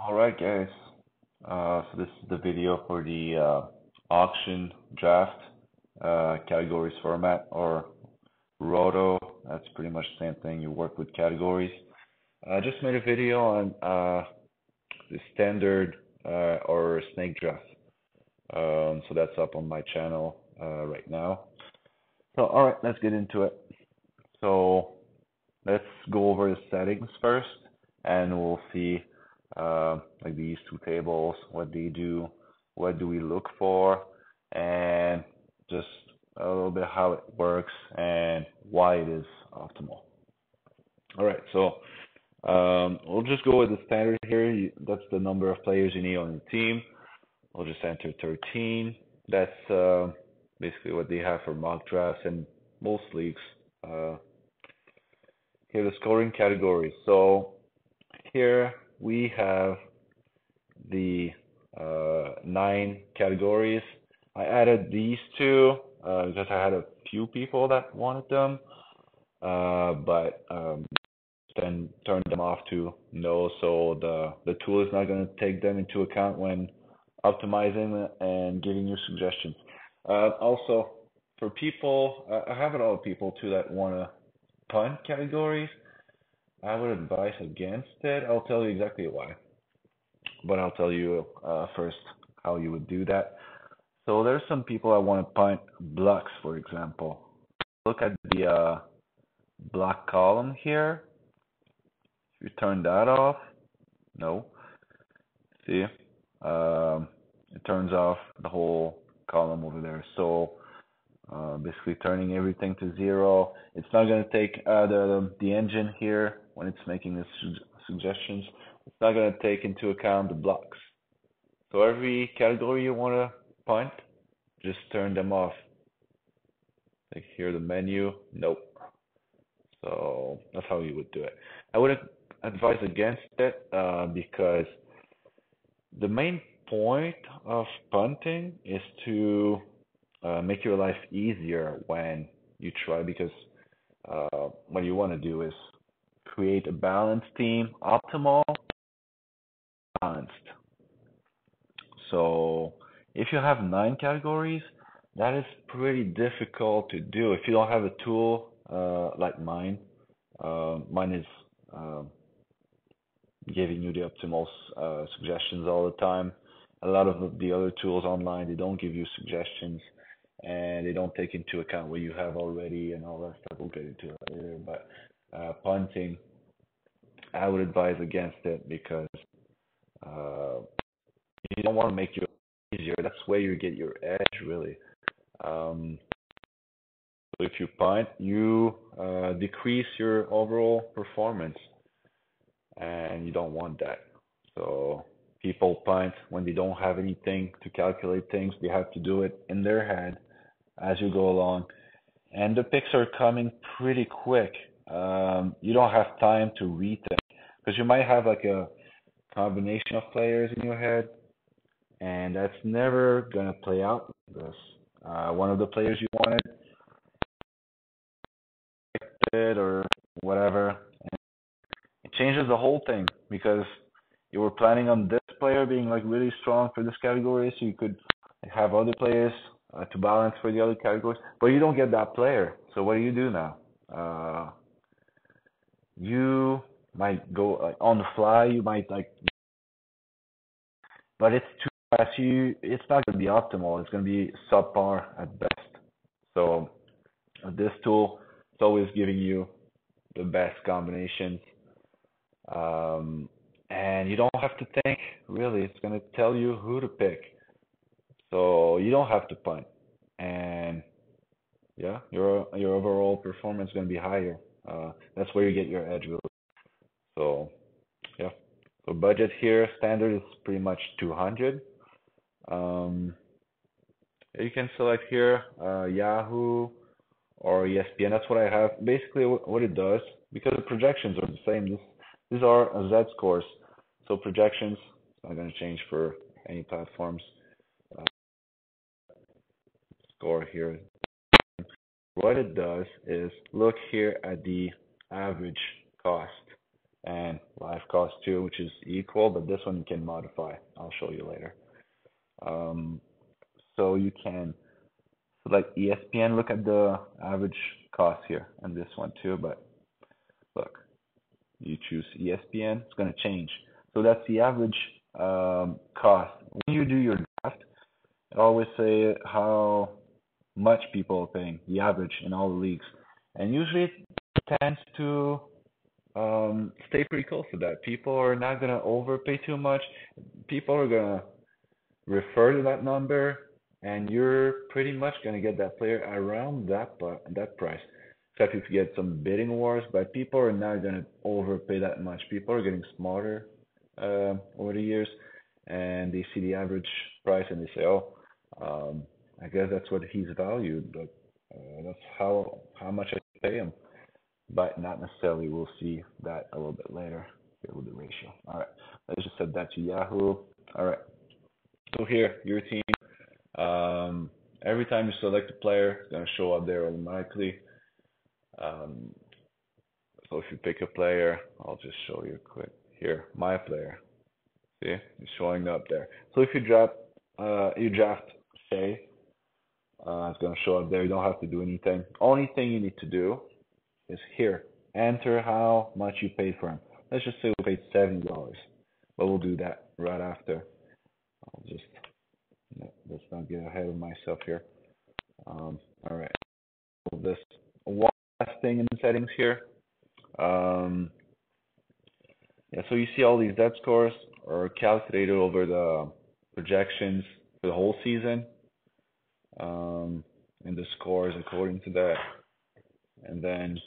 All right, guys. So this is the video for the auction draft categories format or roto. That's pretty much the same thing. You work with categories. I just made a video on the standard or snake draft. So that's up on my channel right now. So all right, let's get into it. So let's go over the settings first, and we'll see like these two tables, what they do, what do we look for, and just a little bit how it works and why it is optimal. All right, so we'll just go with the standard here. That's the number of players you need on your team. We'll just enter 13. That's basically what they have for mock drafts and most leagues. Uh, Here, the scoring categories. So here we have the 9 categories. I added these two because I had a few people that wanted them, but then turned them off to no, so the tool is not going to take them into account when optimizing and giving you suggestions. Also, for people, I have a lot of people too that want to punt categories. I would advise against it. I'll tell you exactly why, but I'll tell you first how you would do that. So there's some people that want to punt blocks, for example. Look at the block column here. If you turn that off, no. See, it turns off the whole column over there. So basically turning everything to 0. It's not going to take the engine here when it's making the suggestions. It's not going to take into account the blocks. So every category you want to punt, just turn them off. Like here, the menu, nope. So that's how you would do it. I would advise against it because the main point of punting is to make your life easier when you try, because what you want to do is create a balanced team, optimal, balanced. So if you have 9 categories, that is pretty difficult to do if you don't have a tool like mine. Mine is giving you the optimal suggestions all the time. A lot of the other tools online, they don't give you suggestions and they don't take into account what you have already and all that stuff. We'll get into it later. But punting, I would advise against it because uh, you don't want to make your easier. That's where you get your edge, really. Um, so if you punt, you decrease your overall performance, and you don't want that. So people punt when they don't have anything to calculate things. They have to do it in their head as you go along, and the picks are coming pretty quick. You don't have time to read them because you might have like a combination of players in your head, and that's never gonna play out like this. One of the players you wanted or whatever, and it changes the whole thing because you were planning on this player being like really strong for this category, so you could have other players to balance for the other categories, but you don't get that player. So what do you do now? You might go like on the fly. You might like, but it's too fast. It's not going to be optimal. It's going to be subpar at best. So this tool is always giving you the best combinations, um, and you don't have to think really. It's going to tell you who to pick, so you don't have to punt, and yeah, your overall performance is going to be higher. That's where you get your edge really. So yeah, so budget here standard is pretty much 200. Um, you can select here Yahoo or ESPN. That's what I have. Basically, what it does, because the projections are the same. These are Z scores, so projections not going to change for any platforms. Uh, Score here. What it does is look here at the average cost. and live cost too, which is equal, but this one you can modify. I'll show you later. Um, so you can select ESPN, look at the average cost here, and this one too, but look, you choose ESPN, it's going to change. So that's the average cost. When you do your draft, it always say how much people are paying, the average in all the leagues. And usually it tends to stay pretty close to that. People are not going to overpay too much. People are going to refer to that number, and you're pretty much going to get that player around that price. Except if you get some bidding wars, but people are not going to overpay that much. People are getting smarter over the years, and they see the average price and they say, "Oh, I guess that's what he's valued, but that's how much I pay him." But not necessarily. We'll see that a little bit later here with the ratio. All right, let's just set that to Yahoo. All right. So here, your team. Every time you select a player, it's gonna show up there automatically. Um, so if you pick a player, I'll just show you quick here. My player, see, it's showing up there. So if you draft Shay, it's gonna show up there. You don't have to do anything. Only thing you need to do is here, enter how much you paid for him. Let's just say we paid $70, but we'll do that right after. I'll just let's not get ahead of myself here. All right. So this one last thing in the settings here. Um, yeah, so you see all these dead scores are calculated over the projections for the whole season, and the scores according to that. And then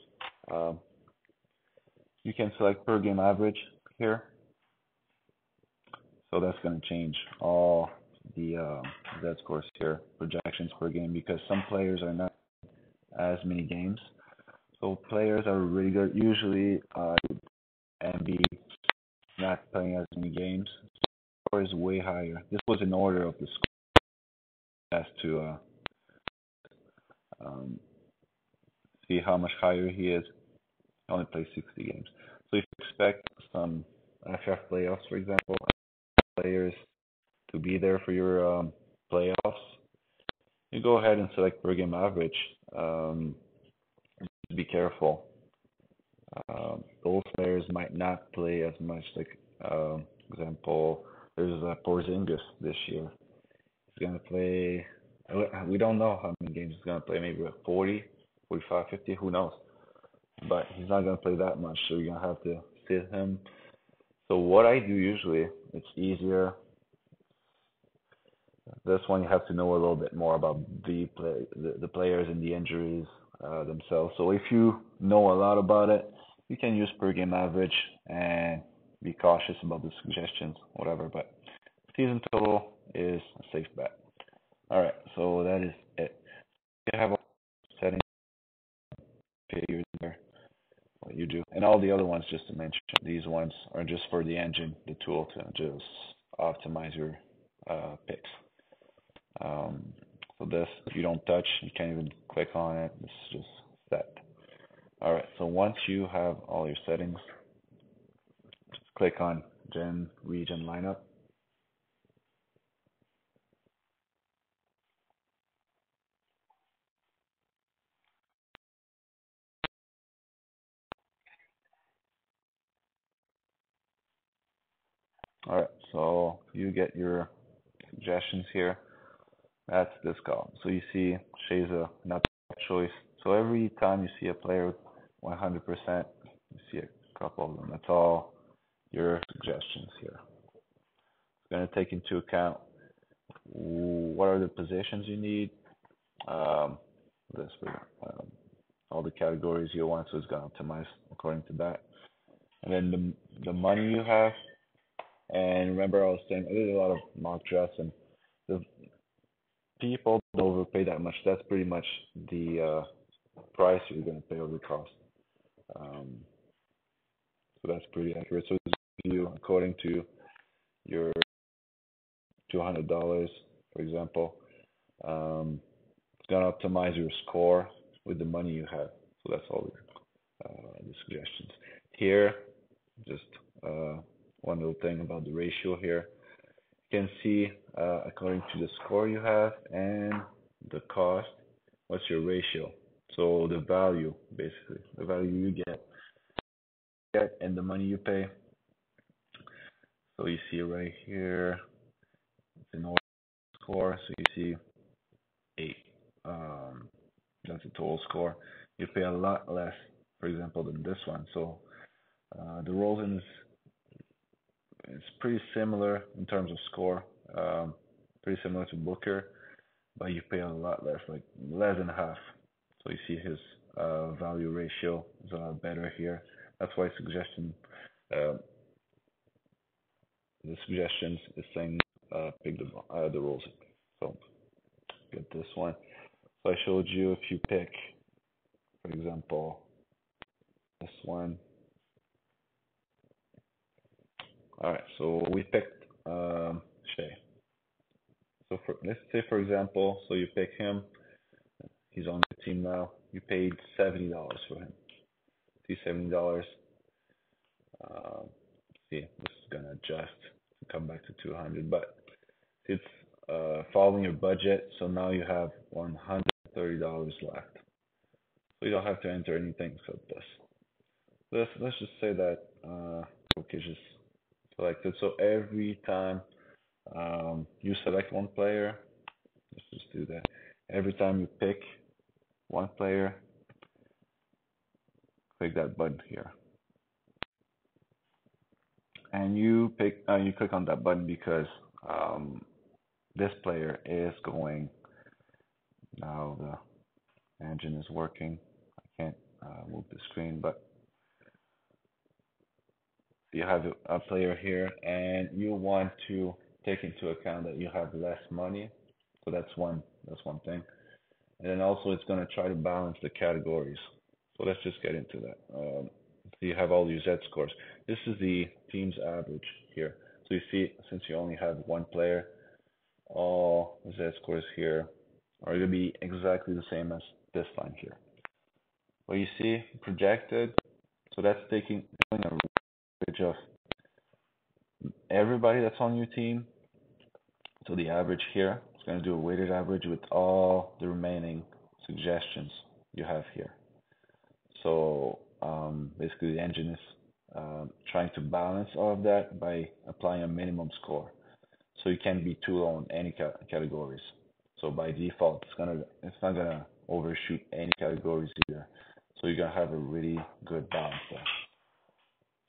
um, you can select per game average here. So that's going to change all the dead scores here, projections per game, because some players are not as many games. So players are really good. Usually, and be not playing as many games. Score is way higher. This was in order of the score as to um, see how much higher he is. He only plays 60 games. So if you expect some FF playoffs, for example, players to be there for your playoffs, you go ahead and select per game average. Be careful. Those players might not play as much. Like, example, there's Porzingis this year. He's gonna play. We don't know how many games he's gonna play. Maybe 40, 45, 50. Who knows? But he's not gonna play that much, so you're gonna have to sit him. So what I do usually, it's easier. This one you have to know a little bit more about the players and the injuries themselves. So if you know a lot about it, you can use per game average and be cautious about the suggestions, whatever. But season total is a safe bet. All right, so that is it. You have all settings figured there, what you do, and all the other ones just to mention. These ones are just for the engine, the tool to just optimize your picks. Um, so this, if you don't touch, you can't even click on it. It's just set. All right. So once you have all your settings, just click on Gen Region Lineup. All right. So you get your suggestions here. That's this column. So you see Shay's not choice. So every time you see a player with 100%, you see a couple of them. That's all your suggestions here. It's going to take into account what are the positions you need, um, this um, all the categories you want, so it's going to optimize according to that. And then the money you have, and remember I was saying I did a lot of mock drafts, and the people don't overpay that much. That's pretty much the price you're going to pay over cost. Um, so that's pretty accurate. So it's you according to your $200, for example. Um, it's going to optimize your score with the money you have. So that's all the suggestions. Here, just uh, one little thing about the ratio here. You can see according to the score you have and the cost, what's your ratio. So the value, basically, the value you get and the money you pay. So you see right here, it's an order score. So you see 8. Um, that's the total score. You pay a lot less, for example, than this one. So the Rosen is pretty similar in terms of score, pretty similar to Booker, but you pay a lot less, like less than half. So you see his value ratio is a lot better here. That's why uh, the suggestions is saying pick the Rosen. So get this one. So I showed you if you pick, for example, this one. All right, so we picked Shay. So let's say, for example, so you pick him. He's on the team now. You paid $70 for him. See, $70. Um, see, this is gonna adjust to come back to 200, but it's following your budget. So now you have $130 left. So you don't have to enter anything except this. Let's just say that okay, just selected. So every time you select one player, let's just do that. Every time you pick one player, click that button here, and you click on that button because um, this player is going now. The engine is working. I can't move the screen, but you have a player here, and you want to take into account that you have less money. So that's one thing. And then also it's going to try to balance the categories. So let's just get into that. So you have all your Z scores. This is the team's average here. So you see, since you only have one player, all Z scores here are going to be exactly the same as this line here. What you see projected, so that's taking an average of everybody that's on your team. So the average here is going to do a weighted average with all the remaining suggestions you have here. So basically, the engine is trying to balance all of that by applying a minimum score. So you can't be too low in any categories. So by default, it's not gonna overshoot any categories either. So you're gonna have a really good balance there.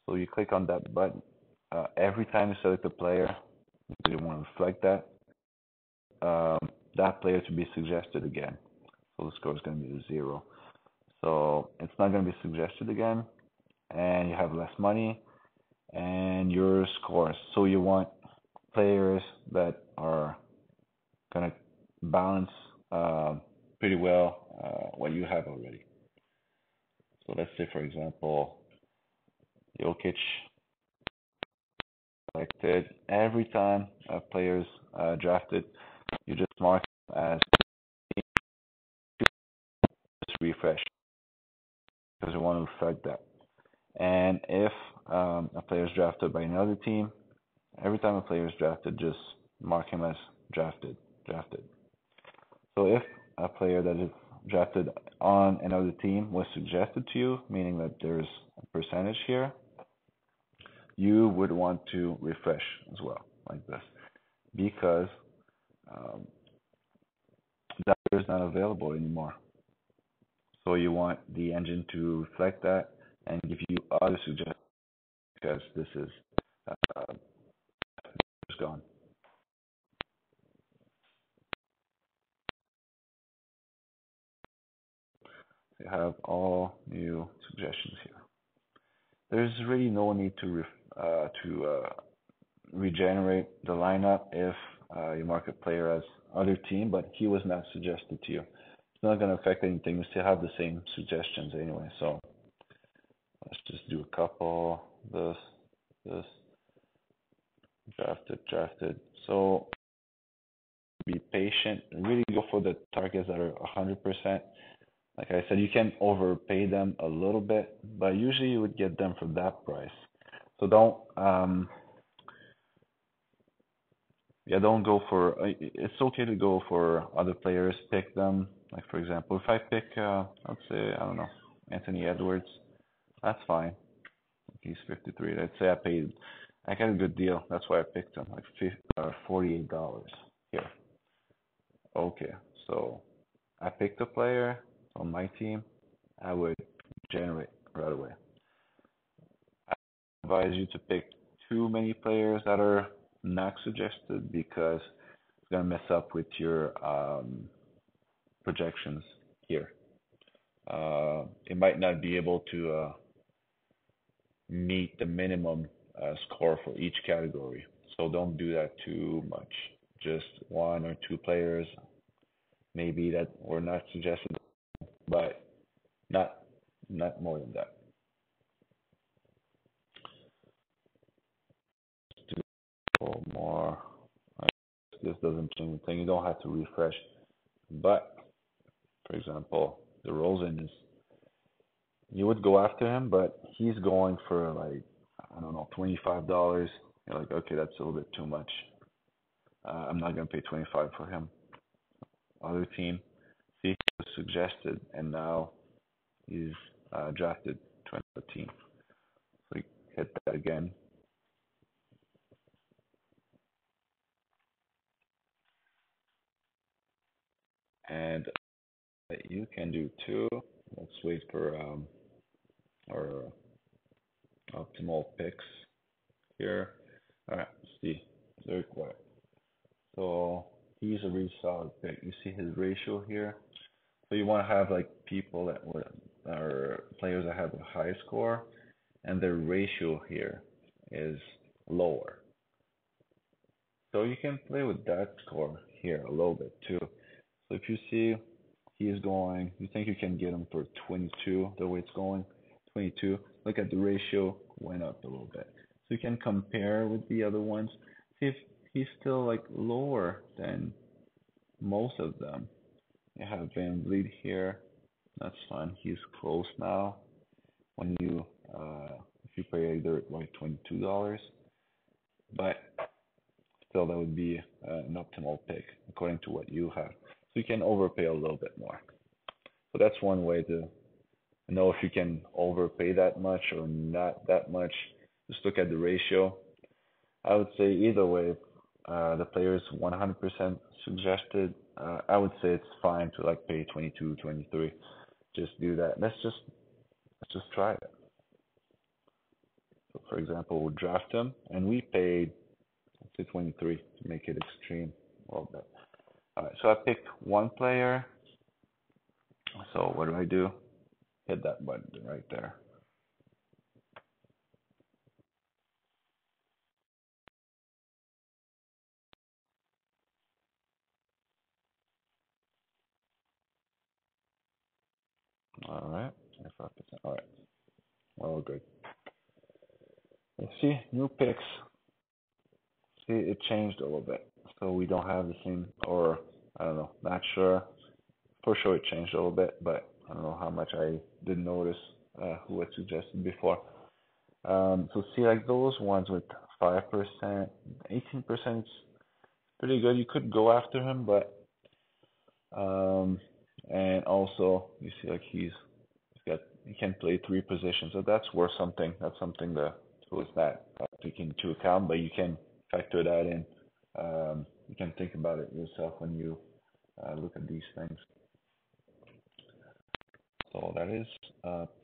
So you click on that button. Every time you select a player, you want to reflect that player to be suggested again. So the score is going to be 0. So it's not going to be suggested again, and you have less money, and your scores. So you want players that are going to balance pretty well what you have already. So let's say, for example, Jokic selected. Every time a player's drafted, you just mark as just refresh because you want to reflect that. And if a player is drafted by another team, every time a player is drafted, just mark him as drafted. So if a player that is drafted on another team was suggested to you, meaning that there's a percentage here, you would want to refresh as well, like this, because um, that player is not available anymore. So you want the engine to reflect that and give you other suggestions because this is gone. You have all new suggestions here. There's really no need to regenerate the lineup if you mark a player as other team, but he was not suggested to you. It's not going to affect anything. You still have the same suggestions anyway. So let's just do a couple. This, drafted. So be patient. Really go for the targets that are 100%. Like I said, you can overpay them a little bit, but usually you would get them for that price. So don't go for. It's okay to go for other players. Pick them. Like for example, if I pick, let's say I don't know, Anthony Edwards, that's fine. He's 53. Let's say I got a good deal. That's why I picked him. Like $48 here. Okay, so I picked a player on my team. I would generate right away. I advise you to pick too many players that are not suggested because it's gonna mess up with your projections here. It might not be able to meet the minimum score for each category. So don't do that too much. Just one or two players, maybe that were not suggested, but not not more than that. Do more. This doesn't change anything. You don't have to refresh. But for example, the Rosen is you would go after him, but he's going for like I don't know $25. You're like, okay, that's a little bit too much. I'm not gonna pay 25 for him. Other team, see, he was suggested, and now he's drafted 2014. So you hit that again, and you can do too. Let's wait for our optimal picks here. All right, let's see, very quiet. So he's a really solid pick. You see his ratio here. So you want to have like people that were are players that have a high score, and their ratio here is lower. So you can play with that score here a little bit too. So if you see he's going, you think you can get him for 22, the way it's going, 22. Look at the ratio went up a little bit. So you can compare with the other ones. See if he's still like lower than most of them. You have Van Vliet here. That's fine. He's close now. When you if you pay either like $22, but still that would be an optimal pick according to what you have. So you can overpay a little bit more. So that's one way to know if you can overpay that much or not that much. Just look at the ratio. I would say either way, the player is 100% suggested. I would say it's fine to like pay 22, 23. Just do that. Let's just try it. So for example, we'll draft him, and we paid let's say 23 to make it extreme a little bit. All right, so I picked one player. So what do? Hit that button right there. All right, 25%. All right, all good. Let's see, new picks. See, it changed a little bit. So we don't have the same, or I don't know, not sure. For sure it changed a little bit, but I don't know how much I didn't notice who had suggested before. So see, like those ones with 5%, 18% is pretty good. You could go after him, but um, and also you see like he can play three positions, so that's worth something. That's something the tool is not taking into account, but you can factor that in. You can think about it yourself when you look at these things. So that is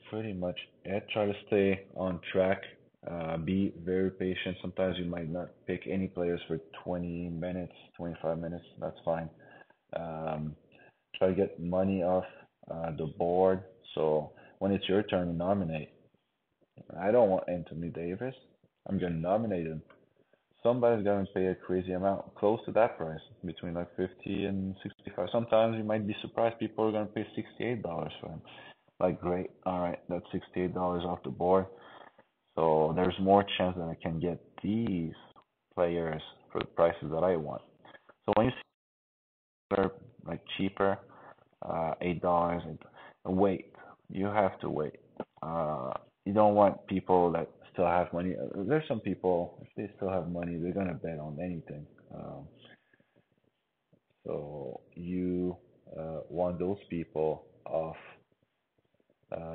pretty much it. Try to stay on track. Be very patient. Sometimes you might not pick any players for 20 minutes, 25 minutes. That's fine. Um, Try to get money off the board. So when it's your turn to nominate, I don't want Anthony Davis. I'm gonna nominate him. Somebody's gonna pay a crazy amount, close to that price, between like 50 and 65. Sometimes you might be surprised people are gonna pay $68 for him. Like, great, all right, that's $68 off the board. So there's more chance that I can get these players for the prices that I want. So when you see they're like cheaper, $8, wait. You have to wait. You don't want people that still have money. There's some people, if they still have money, they're gonna bet on anything. So you want those people off.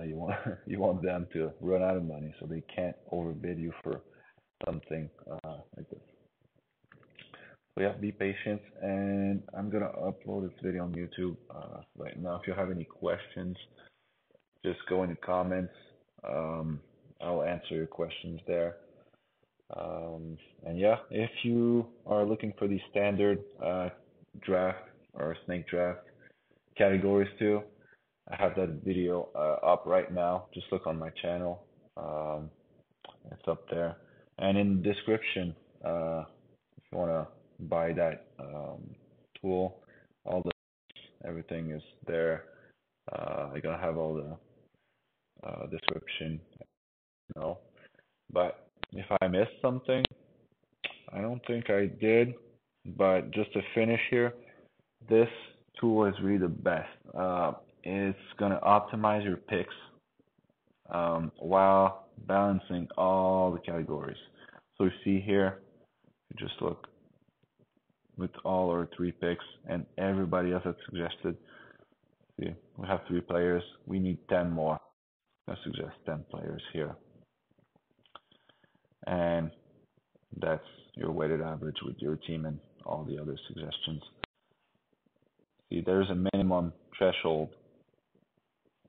You want you want them to run out of money, so they can't overbid you for something like this. So yeah, be patient, and I'm gonna upload this video on YouTube right now. If you have any questions, just go in the comments. Um, I'll answer your questions there. And yeah, if you are looking for the standard draft or snake draft categories too, I have that video up right now. Just look on my channel. Um, it's up there. And in the description, if you want to buy that tool, all the everything is there. I'm gonna have all the description, you know. But if I missed something, I don't think I did. But just to finish here, this tool is really the best. It's gonna optimize your picks while balancing all the categories. So you see here, you just look with all our 3 picks and everybody else that suggested. See, we have 3 players. We need 10 more. I suggest 10 players here, and that's your weighted average with your team and all the other suggestions. See, there's a minimum threshold,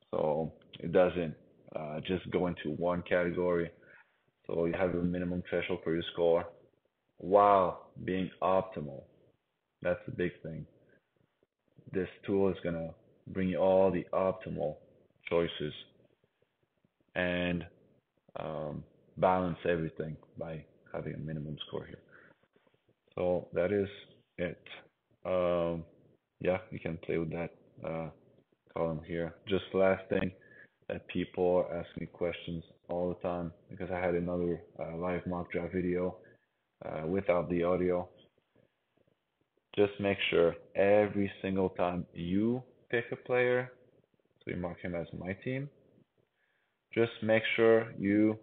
so it doesn't just go into one category. So you have a minimum threshold for your score while being optimal. That's the big thing. This tool is gonna bring you all the optimal choices and balance everything by having a minimum score here. So that is it. Um, yeah, you can play with that column here. Just last thing, that people are asking me questions all the time because I had another live mock draft video without the audio. Just make sure every single time you pick a player, so you mark him as my team, just make sure you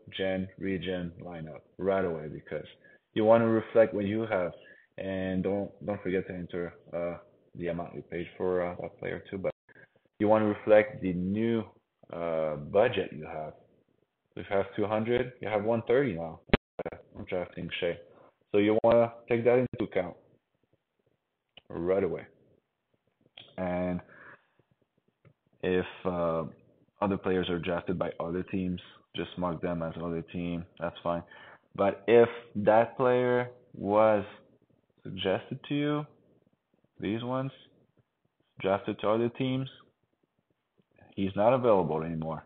regen line up right away because you want to reflect what you have, and don't forget to enter the amount you paid for that player too. But you want to reflect the new budget you have. If you have 200, you have 130 now. I'm drafting Shea, so you want to take that into account right away. And if other players are drafted by other teams, just mark them as other team. That's fine. But if that player was suggested to you, these ones drafted to other teams, he's not available anymore.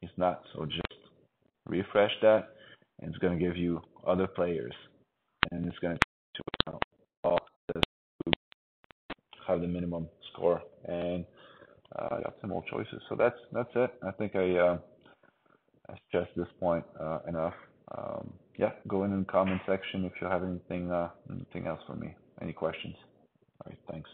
He's not. So just refresh that, and it's going to give you other players, and it's going to all this to have the minimum score and optimal choices. So that's it. I think I stressed this point enough. Yeah, go in the comment section if you have anything else for me. Any questions? All right, thanks.